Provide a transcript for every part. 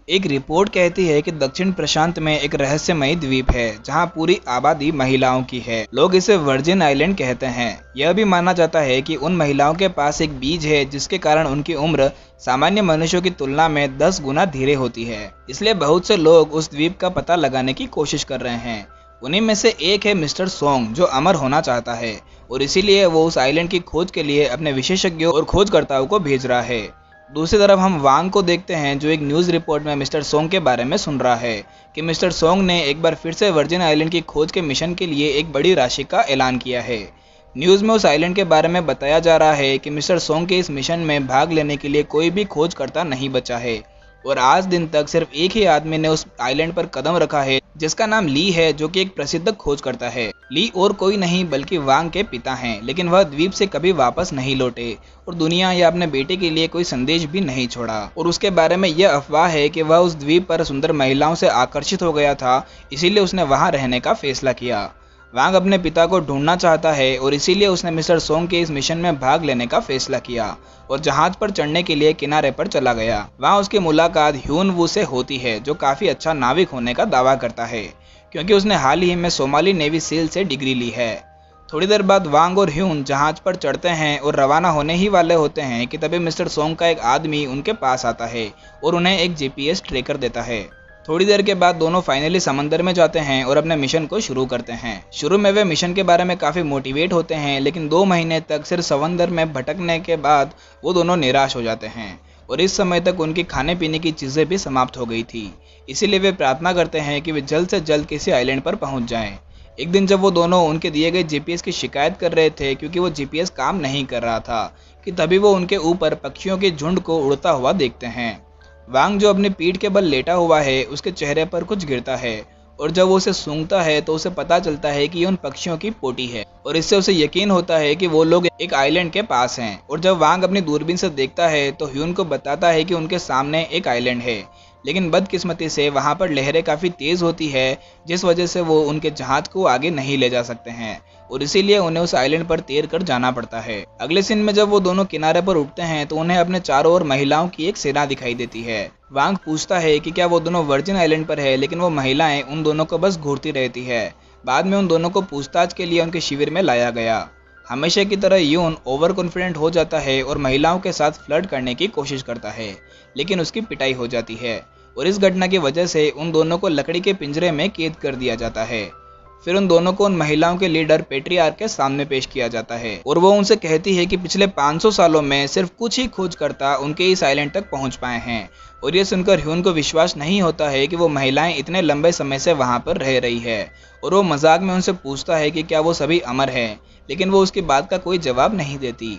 एक रिपोर्ट कहती है कि दक्षिण प्रशांत में एक रहस्यमयी द्वीप है जहां पूरी आबादी महिलाओं की है। लोग इसे वर्जिन आइलैंड कहते हैं। यह भी माना जाता है कि उन महिलाओं के पास एक बीज है जिसके कारण उनकी उम्र सामान्य मनुष्यों की तुलना में 10 गुना धीरे होती है। इसलिए बहुत से लोग उस द्वीप का पता लगाने की कोशिश कर रहे हैं। उन्हीं में से एक है मिस्टर सोंग, जो अमर होना चाहता है और इसीलिए वो उस आइलैंड की खोज के लिए अपने विशेषज्ञों और खोजकर्ताओं को भेज रहा है। दूसरी तरफ हम वांग को देखते हैं, जो एक न्यूज़ रिपोर्ट में मिस्टर सोंग के बारे में सुन रहा है कि मिस्टर सोंग ने एक बार फिर से वर्जिन आइलैंड की खोज के मिशन के लिए एक बड़ी राशि का ऐलान किया है। न्यूज़ में उस आइलैंड के बारे में बताया जा रहा है कि मिस्टर सोंग के इस मिशन में भाग लेने के लिए कोई भी खोजकर्ता नहीं बचा है और आज दिन तक सिर्फ एक ही आदमी ने उस आइलैंड पर कदम रखा है, जिसका नाम ली है, जो कि एक प्रसिद्ध खोजकर्ता है। ली और कोई नहीं बल्कि वांग के पिता हैं, लेकिन वह द्वीप से कभी वापस नहीं लौटे और दुनिया या अपने बेटे के लिए कोई संदेश भी नहीं छोड़ा। और उसके बारे में यह अफवाह है कि वह उस द्वीप पर सुंदर महिलाओं से आकर्षित हो गया था, इसीलिए उसने वहां रहने का फैसला किया। वांग अपने पिता को ढूंढना चाहता है और इसीलिए उसने मिस्टर सोंग के इस मिशन में भाग लेने का फैसला किया और जहाज पर चढ़ने के लिए किनारे पर चला गया। वहां उसकी मुलाकात ह्यून वू से होती है, जो काफी अच्छा नाविक होने का दावा करता है क्योंकि उसने हाल ही में सोमाली नेवी सील से डिग्री ली है। थोड़ी देर बाद वांग और ह्यून जहाज पर चढ़ते हैं और रवाना होने ही वाले होते हैं कि तभी मिस्टर सोंग का एक आदमी उनके पास आता है और उन्हें एक जीपीएस ट्रैकर देता है। थोड़ी देर के बाद दोनों फाइनली समंदर में जाते हैं और अपने मिशन को शुरू करते हैं। शुरू में वे मिशन के बारे में काफ़ी मोटिवेट होते हैं, लेकिन 2 महीने तक सिर्फ समंदर में भटकने के बाद वो दोनों निराश हो जाते हैं और इस समय तक उनकी खाने पीने की चीज़ें भी समाप्त हो गई थी। इसीलिए वे प्रार्थना करते हैं कि वे जल्द से जल्द किसी आइलैंड पर पहुंच जाएं। एक दिन जब वो दोनों उनके दिए गए जीपीएस की शिकायत कर रहे थे क्योंकि वो जीपीएस काम नहीं कर रहा था, कि तभी वो उनके ऊपर पक्षियों के झुंड को उड़ता हुआ देखते हैं। वांग, जो अपनी पीठ के बल लेटा हुआ है, उसके चेहरे पर कुछ गिरता है और जब वो उसे सूंघता है तो उसे पता चलता है कि ये उन पक्षियों की पोटी है और इससे उसे यकीन होता है कि वो लोग एक आइलैंड के पास हैं। और जब वांग अपनी दूरबीन से देखता है तो ह्यून को बताता है कि उनके सामने एक आइलैंड है, लेकिन बदकिस्मती से वहां पर लहरें काफ़ी तेज़ होती है, जिस वजह से वो उनके जहाज को आगे नहीं ले जा सकते हैं और इसीलिए उन्हें उस आइलैंड पर तैर कर जाना पड़ता है। अगले सीन में जब वो दोनों किनारे पर उठते हैं तो उन्हें अपने चारों ओर महिलाओं की एक सेना दिखाई देती है। वांग पूछता है कि क्या वो दोनों वर्जिन आइलैंड पर है, लेकिन वो महिलाएं उन दोनों को बस घूरती रहती है। बाद में उन दोनों को पूछताछ के लिए उनके शिविर में लाया गया। हमेशा की तरह यून ओवर कॉन्फिडेंट हो जाता है और महिलाओं के साथ फ्लर्ट करने की कोशिश करता है, लेकिन उसकी पिटाई हो जाती है और इस घटना की वजह से उन दोनों को लकड़ी के पिंजरे में कैद कर दिया जाता है। फिर उन दोनों को उन महिलाओं के लीडर पेट्रियार्क के सामने पेश किया जाता है और वो उनसे कहती है कि पिछले 500 सालों में सिर्फ कुछ ही खोजकर्ता उनके इस आइलैंड तक पहुंच पाए हैं। और ये सुनकर ह्यून को विश्वास नहीं होता है कि वो महिलाएं इतने लंबे समय से वहां पर रह रही है और वो मजाक में उनसे पूछता है कि क्या वो सभी अमर हैं, लेकिन वो उसकी बात का कोई जवाब नहीं देती।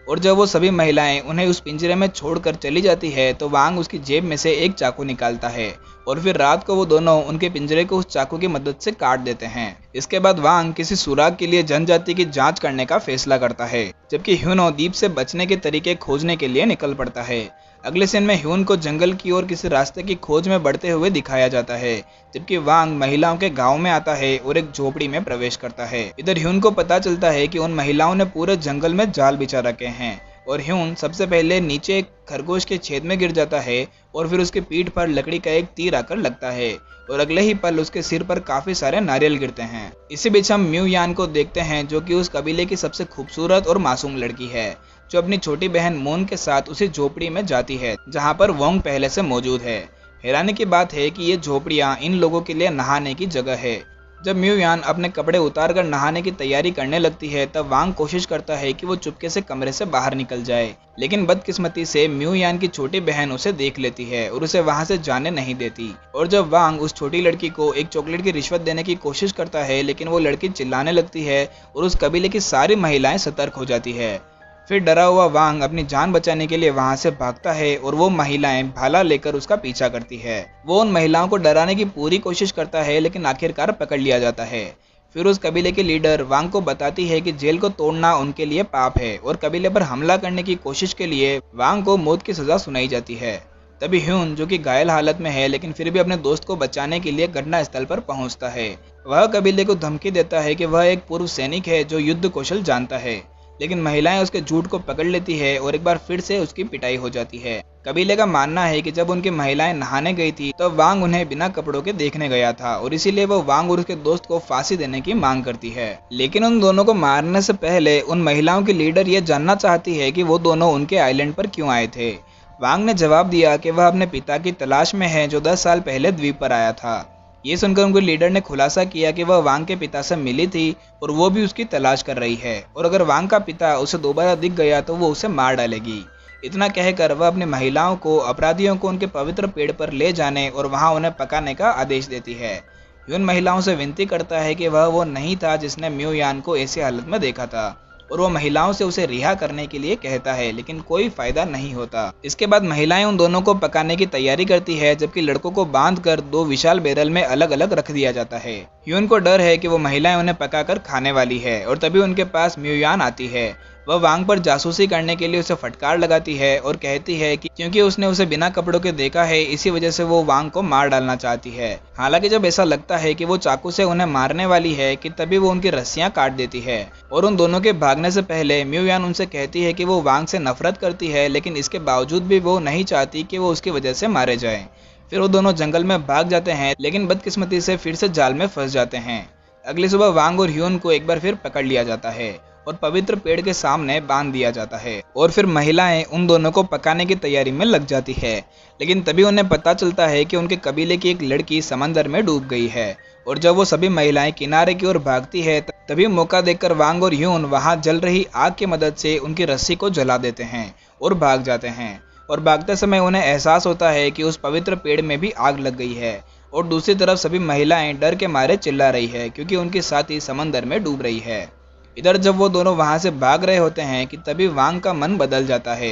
और जब वो सभी महिलाएं उन्हें उस पिंजरे में छोड़कर चली जाती है तो वांग उसकी जेब में से एक चाकू निकालता है और फिर रात को वो दोनों उनके पिंजरे को उस चाकू की मदद से काट देते हैं। इसके बाद वांग किसी सुराग के लिए जनजाति की जांच करने का फैसला करता है, जबकि ह्यूनो द्वीप से बचने के तरीके खोजने के लिए निकल पड़ता है। अगले सीन में ह्यून को जंगल की ओर किसी रास्ते की खोज में बढ़ते हुए दिखाया जाता है, जबकि वांग महिलाओं के गांव में आता है और एक झोपड़ी में प्रवेश करता है। इधर ह्यून को पता चलता है कि उन महिलाओं ने पूरे जंगल में जाल बिछा रखे हैं और ह्यून सबसे पहले नीचे एक खरगोश के छेद में गिर जाता है और फिर उसके पीठ पर लकड़ी का एक तीर आकर लगता है और अगले ही पल उसके सिर पर काफी सारे नारियल गिरते हैं। इसी बीच हम म्यू यान को देखते हैं, जो कि उस कबीले की सबसे खूबसूरत और मासूम लड़की है, जो अपनी छोटी बहन मून के साथ उसी झोपड़ी में जाती है जहां पर वोंग पहले से मौजूद है। हैरानी की बात है कि ये झोपड़ियां इन लोगों के लिए नहाने की जगह है। जब म्यू यान अपने कपड़े उतार कर नहाने की तैयारी करने लगती है तब वांग कोशिश करता है कि वो चुपके से कमरे से बाहर निकल जाए, लेकिन बदकिस्मती से म्यू यान की छोटी बहन उसे देख लेती है और उसे वहां से जाने नहीं देती। और जब वांग उस छोटी लड़की को एक चॉकलेट की रिश्वत देने की कोशिश करता है, लेकिन वो लड़की चिल्लाने लगती है और उस कबीले की सारी महिलाएं सतर्क हो जाती है। फिर डरा हुआ वांग अपनी जान बचाने के लिए वहां से भागता है और वो महिलाएं भाला लेकर उसका पीछा करती है। वो उन महिलाओं को डराने की पूरी कोशिश करता है, लेकिन आखिरकार पकड़ लिया जाता है। फिर उस कबीले के लीडर वांग को बताती है कि जेल को तोड़ना उनके लिए पाप है और कबीले पर हमला करने की कोशिश के लिए वांग को मौत की सजा सुनाई जाती है। तभी ह्यून, जो कि घायल हालत में है लेकिन फिर भी अपने दोस्त को बचाने के लिए घटना स्थल पर पहुंचता है। वह कबीले को धमकी देता है कि वह एक पूर्व सैनिक है जो युद्ध कौशल जानता है। लेकिन महिलाएं उसके झूठ को पकड़ लेती है और एक बार फिर से उसकी पिटाई हो जाती है। कबीले का मानना है कि जब उनकी महिलाएं नहाने गई थी तब वांग उन्हें बिना कपड़ों के देखने गया था और इसीलिए वो वांग और उसके दोस्त को फांसी देने की मांग करती है। लेकिन उन दोनों को मारने से पहले उन महिलाओं की लीडर ये जानना चाहती है कि वो दोनों उनके आइलैंड पर क्यों आए थे। वांग ने जवाब दिया कि वह अपने पिता की तलाश में है जो 10 साल पहले द्वीप पर आया था। ये सुनकर उनके लीडर ने खुलासा किया कि वह वांग के पिता से मिली थी और वो भी उसकी तलाश कर रही है और अगर वांग का पिता उसे दोबारा दिख गया तो वो उसे मार डालेगी। इतना कहकर वह अपनी महिलाओं को अपराधियों को उनके पवित्र पेड़ पर ले जाने और वहां उन्हें पकाने का आदेश देती है। यून महिलाओं से विनती करता है कि वह वो नहीं था जिसने म्यू यान को ऐसी हालत में देखा था और वो महिलाओं से उसे रिहा करने के लिए कहता है, लेकिन कोई फायदा नहीं होता। इसके बाद महिलाएं उन दोनों को पकाने की तैयारी करती है जबकि लड़कों को बांधकर 2 विशाल बैरल में अलग अलग रख दिया जाता है। ह्यून को डर है कि वो महिलाएं उन्हें पकाकर खाने वाली है और तभी उनके पास म्यू यान आती है। वह वांग पर जासूसी करने के लिए उसे फटकार लगाती है और कहती है कि क्योंकि उसने उसे बिना कपड़ों के देखा है इसी वजह से वो वांग को मार डालना चाहती है। हालांकि जब ऐसा लगता है कि वो चाकू से उन्हें मारने वाली है कि तभी वो उनकी रस्सियां काट देती है और उन दोनों के भागने से पहले म्यू यान उनसे कहती है कि वो वांग से नफरत करती है लेकिन इसके बावजूद भी वो नहीं चाहती कि वो उसकी वजह से मारे जाए। फिर वो दोनों जंगल में भाग जाते हैं लेकिन बदकिस्मती से फिर से जाल में फंस जाते हैं। अगली सुबह वांग और ह्यून को एक बार फिर पकड़ लिया जाता है और पवित्र पेड़ के सामने बांध दिया जाता है और फिर महिलाएं उन दोनों को पकाने की तैयारी में लग जाती है। लेकिन तभी उन्हें पता चलता है कि उनके कबीले की एक लड़की समंदर में डूब गई है और जब वो सभी महिलाएं किनारे की ओर भागती है तभी मौका देखकर वांग और ह्यून वहां जल रही आग की मदद से उनकी रस्सी को जला देते हैं और भाग जाते हैं। और भागते समय उन्हें एहसास होता है कि उस पवित्र पेड़ में भी आग लग गई है और दूसरी तरफ सभी महिलाएं डर के मारे चिल्ला रही है क्योंकि उनकी साथी समंदर में डूब रही है। इधर जब वो दोनों वहां से भाग रहे होते हैं कि तभी वांग का मन बदल जाता है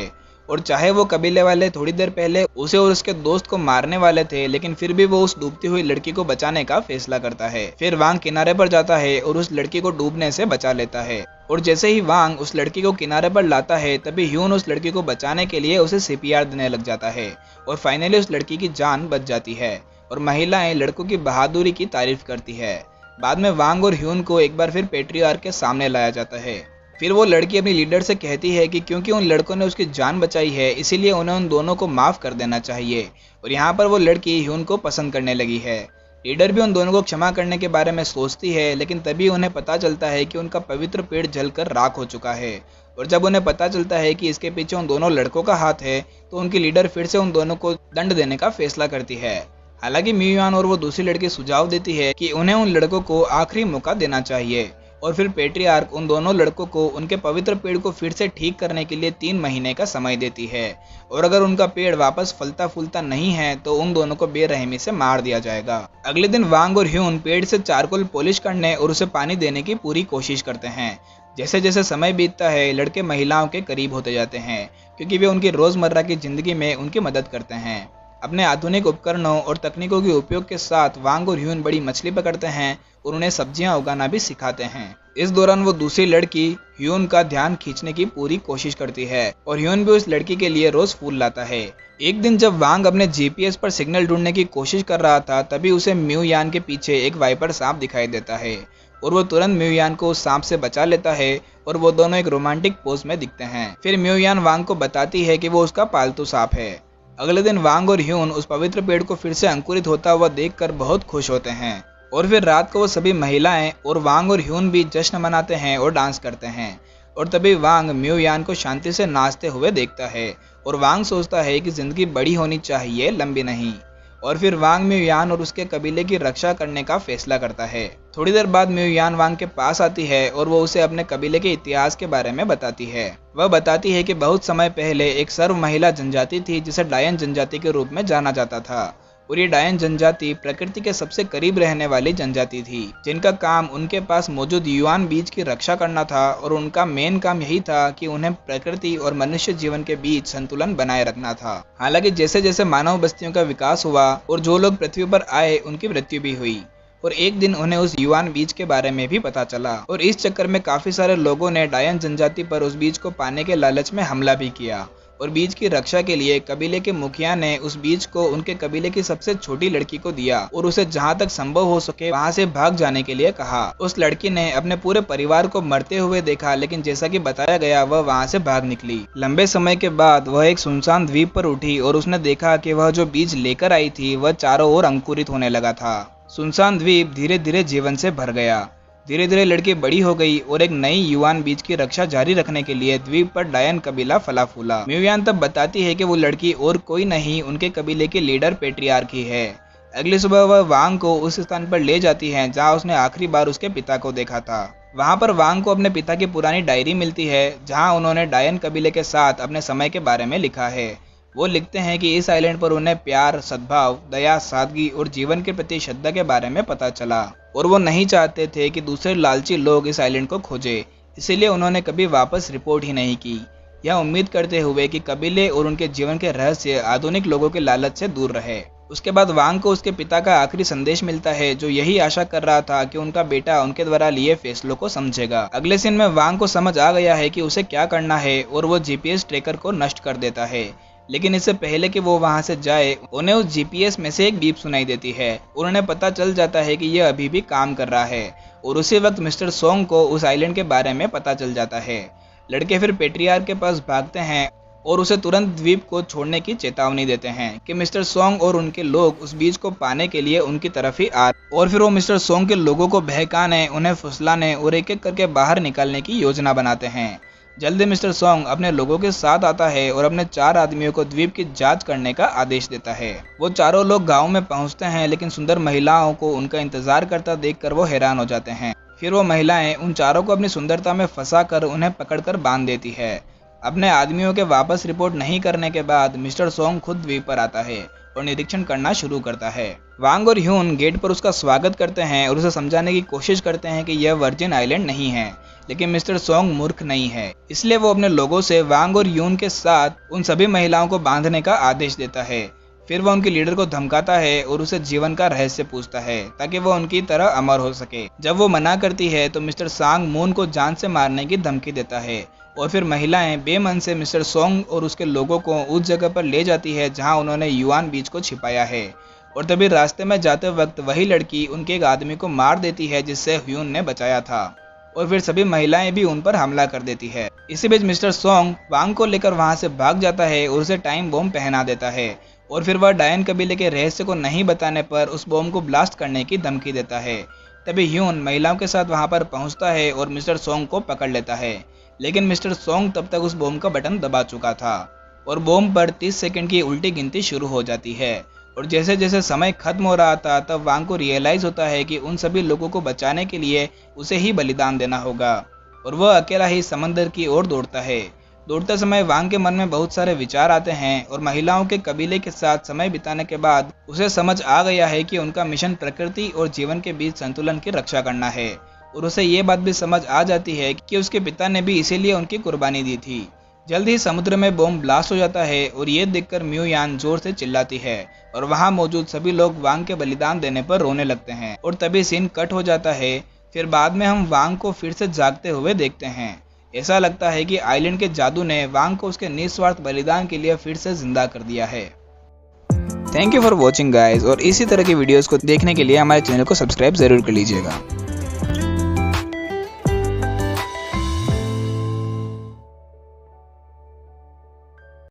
और चाहे वो कबीले वाले थोड़ी देर पहले उसे और उसके दोस्त को मारने वाले थे लेकिन फिर भी वो उस डूबती हुई लड़की को बचाने का फैसला करता है। फिर वांग किनारे पर जाता है और उस लड़की को डूबने से बचा लेता है और जैसे ही वांग उस लड़की को किनारे पर लाता है तभी ह्यून उस लड़की को बचाने के लिए उसे सीपीआर देने लग जाता है और फाइनली उस लड़की की जान बच जाती है और महिलाएं लड़कों की बहादुरी की तारीफ करती है। बाद में वांग और ह्यून को एक बार फिर पेट्रियार्क के सामने लाया जाता है। फिर वो लड़की अपनी लीडर से कहती है कि क्योंकि उन लड़कों ने उसकी जान बचाई है इसीलिए उन्हें उन दोनों को माफ कर देना चाहिए और यहाँ पर वो लड़की ह्यून को पसंद करने लगी है। लीडर भी उन दोनों को क्षमा करने के बारे में सोचती है लेकिन तभी उन्हें पता चलता है कि उनका पवित्र पेड़ जलकर राख हो चुका है और जब उन्हें पता चलता है कि इसके पीछे उन दोनों लड़कों का हाथ है तो उनकी लीडर फिर से उन दोनों को दंड देने का फैसला करती है। हालांकि म्यू यान और वो दूसरी लड़की सुझाव देती है कि उन्हें उन लड़कों को आखिरी मौका देना चाहिए और फिर पेट्रियार्क उन दोनों लड़कों को उनके पवित्र पेड़ को फिर से ठीक करने के लिए 3 महीने का समय देती है और अगर उनका पेड़ वापस फलता फूलता नहीं है तो उन दोनों को बेरहमी से मार दिया जाएगा। अगले दिन वांग और ह्यून पेड़ से चारकोल पॉलिश करने और उसे पानी देने की पूरी कोशिश करते हैं। जैसे जैसे समय बीतता है लड़के महिलाओं के करीब होते जाते हैं क्योंकि वे उनकी रोजमर्रा की जिंदगी में उनकी मदद करते हैं। अपने आधुनिक उपकरणों और तकनीकों के उपयोग के साथ वांग और ह्यून बड़ी मछली पकड़ते हैं और उन्हें सब्जियां उगाना भी सिखाते हैं। इस दौरान वो दूसरी लड़की ह्यून का ध्यान खींचने की पूरी कोशिश करती है और ह्यून भी उस लड़की के लिए रोज फूल लाता है। एक दिन जब वांग अपने जीपीएस पर सिग्नल ढूंढने की कोशिश कर रहा था तभी उसे म्यू यान के पीछे एक वाइपर सांप दिखाई देता है और वो तुरंत म्यू यान को उस सांप से बचा लेता है और वो दोनों एक रोमांटिक पोज में दिखते हैं। फिर म्यू यान वांग को बताती है कि वो उसका पालतू सांप है। अगले दिन वांग और ह्यून उस पवित्र पेड़ को फिर से अंकुरित होता हुआ देखकर बहुत खुश होते हैं और फिर रात को वो सभी महिलाएं और वांग और ह्यून भी जश्न मनाते हैं और डांस करते हैं और तभी वांग म्यू यान को शांति से नाचते हुए देखता है और वांग सोचता है कि जिंदगी बड़ी होनी चाहिए, लंबी नहीं। और फिर वांग म्यू यान और उसके कबीले की रक्षा करने का फैसला करता है। थोड़ी देर बाद म्यू यान वांग के पास आती है और वो उसे अपने कबीले के इतिहास के बारे में बताती है। वह बताती है कि बहुत समय पहले एक सर्व महिला जनजाति थी जिसे डायन जनजाति के रूप में जाना जाता था और ये डायन जनजाति प्रकृति के सबसे करीब रहने वाली जनजाति थी जिनका काम उनके पास मौजूद युआन बीज की रक्षा करना था और उनका मेन काम यही था कि उन्हें प्रकृति और मनुष्य जीवन के बीच संतुलन बनाए रखना था। हालांकि जैसे जैसे मानव बस्तियों का विकास हुआ और जो लोग पृथ्वी पर आए उनकी मृत्यु भी हुई और एक दिन उन्हें उस युआन बीज के बारे में भी पता चला और इस चक्कर में काफी सारे लोगों ने डायन जनजाति पर उस बीज को पाने के लालच में हमला भी किया और बीज की रक्षा के लिए कबीले के मुखिया ने उस बीज को उनके कबीले की सबसे छोटी लड़की को दिया और उसे जहां तक संभव हो सके वहां से भाग जाने के लिए कहा। उस लड़की ने अपने पूरे परिवार को मरते हुए देखा, लेकिन जैसा कि बताया गया वह वहां से भाग निकली। लंबे समय के बाद वह एक सुनसान द्वीप पर उठी और उसने देखा कि वह जो बीज लेकर आई थी वह चारों ओर अंकुरित होने लगा था। सुनसान द्वीप धीरे धीरे जीवन से भर गया। धीरे धीरे लड़की बड़ी हो गई और एक नई युवान बीज की रक्षा जारी रखने के लिए द्वीप पर डायन कबीला फला फूला। म्यूयान तब बताती है कि वो लड़की और कोई नहीं उनके कबीले के लीडर पेट्रियार्की है। अगली सुबह वह वांग को उस स्थान पर ले जाती है जहां उसने आखिरी बार उसके पिता को देखा था। वहां पर वांग को अपने पिता की पुरानी डायरी मिलती है जहां उन्होंने डायन कबीले के साथ अपने समय के बारे में लिखा है। वो लिखते हैं कि इस आइलैंड पर उन्हें प्यार, सद्भाव, दया, सादगी और जीवन के प्रति श्रद्धा के बारे में पता चला और वो नहीं चाहते थे कि दूसरे लालची लोग इस आइलैंड को खोजें, इसीलिए उन्होंने कभी वापस रिपोर्ट ही नहीं की। यह उम्मीद करते हुए कि कबीले और उनके जीवन के रहस्य आधुनिक लोगों के लालच से दूर रहे। उसके बाद वांग को उसके पिता का आखिरी संदेश मिलता है, जो यही आशा कर रहा था कि उनका बेटा उनके द्वारा लिए फैसलों को समझेगा। अगले सीन में वांग को समझ आ गया है कि उसे क्या करना है और वो जीपीएस ट्रैकर को नष्ट कर देता है। लेकिन इससे पहले कि वो वहां से जाए, उन्हें उस जीपीएस में से एक बीप सुनाई देती है और उन्हें पता चल जाता है कि यह अभी भी काम कर रहा है। और उसी वक्त मिस्टर सोंग को उस आइलैंड के बारे में पता चल जाता है। लड़के फिर पेट्रियार्क के पास भागते हैं और उसे तुरंत द्वीप को छोड़ने की चेतावनी देते हैं कि मिस्टर सोंग और उनके लोग उस बीज को पाने के लिए उनकी तरफ ही आ रहे। और फिर वो मिस्टर सोंग के लोगों को बहकाने, उन्हें फुसलाने और एक एक करके बाहर निकालने की योजना बनाते हैं। जल्दी मिस्टर सोंग अपने लोगों के साथ आता है और अपने 4 आदमियों को द्वीप की जांच करने का आदेश देता है। वो चारों लोग गांव में पहुंचते हैं, लेकिन सुंदर महिलाओं को उनका इंतजार करता देखकर वो हैरान हो जाते हैं। फिर वो महिलाएं उन चारों को अपनी सुंदरता में फंसाकर उन्हें पकड़कर बांध देती है। अपने आदमियों के वापस रिपोर्ट नहीं करने के बाद मिस्टर सोंग खुद द्वीप पर आता है और निरीक्षण करना शुरू करता है। वांग और ह्यून गेट पर उसका स्वागत करते हैं और उसे समझाने की कोशिश करते हैं कि यह वर्जिन आइलैंड नहीं है, लेकिन मिस्टर सोंग मूर्ख नहीं है, इसलिए वो अपने लोगों से वांग और ह्यून के साथ उन सभी महिलाओं को बांधने का आदेश देता है। फिर वह उनके लीडर को धमकाता है और उसे जीवन का रहस्य पूछता है ताकि वो उनकी तरह अमर हो सके। जब वो मना करती है तो मिस्टर सांग मून को जान से मारने की धमकी देता है और फिर महिलाएं बेमन से मिस्टर सोंग और उसके लोगों को उस जगह पर ले जाती है जहां उन्होंने युआन बीज को छिपाया है। और तभी रास्ते में जाते वक्त वही लड़की उनके एक आदमी को मार देती है जिससे ह्यून ने बचाया था और फिर सभी महिलाएं भी उन पर हमला कर देती है। इसी बीच मिस्टर सोंग वांग को लेकर वहां से भाग जाता है और उसे टाइम बॉम्ब पहना देता है और फिर वह डायन कबीले के रहस्य को नहीं बताने पर उस बॉम्ब को ब्लास्ट करने की धमकी देता है। तभी ह्यून महिलाओं के साथ वहां पर पहुंचता है और मिस्टर सोंग को पकड़ लेता है, लेकिन मिस्टर सोंग तब तक उस बॉम्ब का बटन दबा चुका था और बॉम्ब पर 30 सेकंड की उल्टी गिनती शुरू हो जाती है। और जैसे जैसे समय खत्म हो रहा था तब वांग को रियलाइज होता है कि उन सभी लोगों को बचाने के लिए उसे ही बलिदान देना होगा और वह अकेला ही समंदर की ओर दौड़ता है। दौड़ते समय वांग के मन में बहुत सारे विचार आते हैं और महिलाओं के कबीले के साथ समय बिताने के बाद उसे समझ आ गया है कि उनका मिशन प्रकृति और जीवन के बीच संतुलन की रक्षा करना है। और उसे ये बात भी समझ आ जाती है कि उसके पिता ने भी इसीलिए उनकी कुर्बानी दी थी। जल्द ही समुद्र में बॉम्ब ब्लास्ट हो जाता है और ये देखकर म्यूयान जोर से चिल्लाती है और वहां मौजूद सभी लोग वांग के बलिदान देने पर रोने लगते हैं और तभी सीन कट हो जाता है। फिर बाद में हम वांग को फिर से जागते हुए देखते हैं। ऐसा लगता है कि आइलैंड के जादू ने वांग को उसके निस्वार्थ बलिदान के लिए फिर से जिंदा कर दिया है। Thank you for watching guys, और इसी तरह की वीडियोस को देखने के लिए हमारे चैनल को सब्सक्राइब जरूर कर लीजिएगा।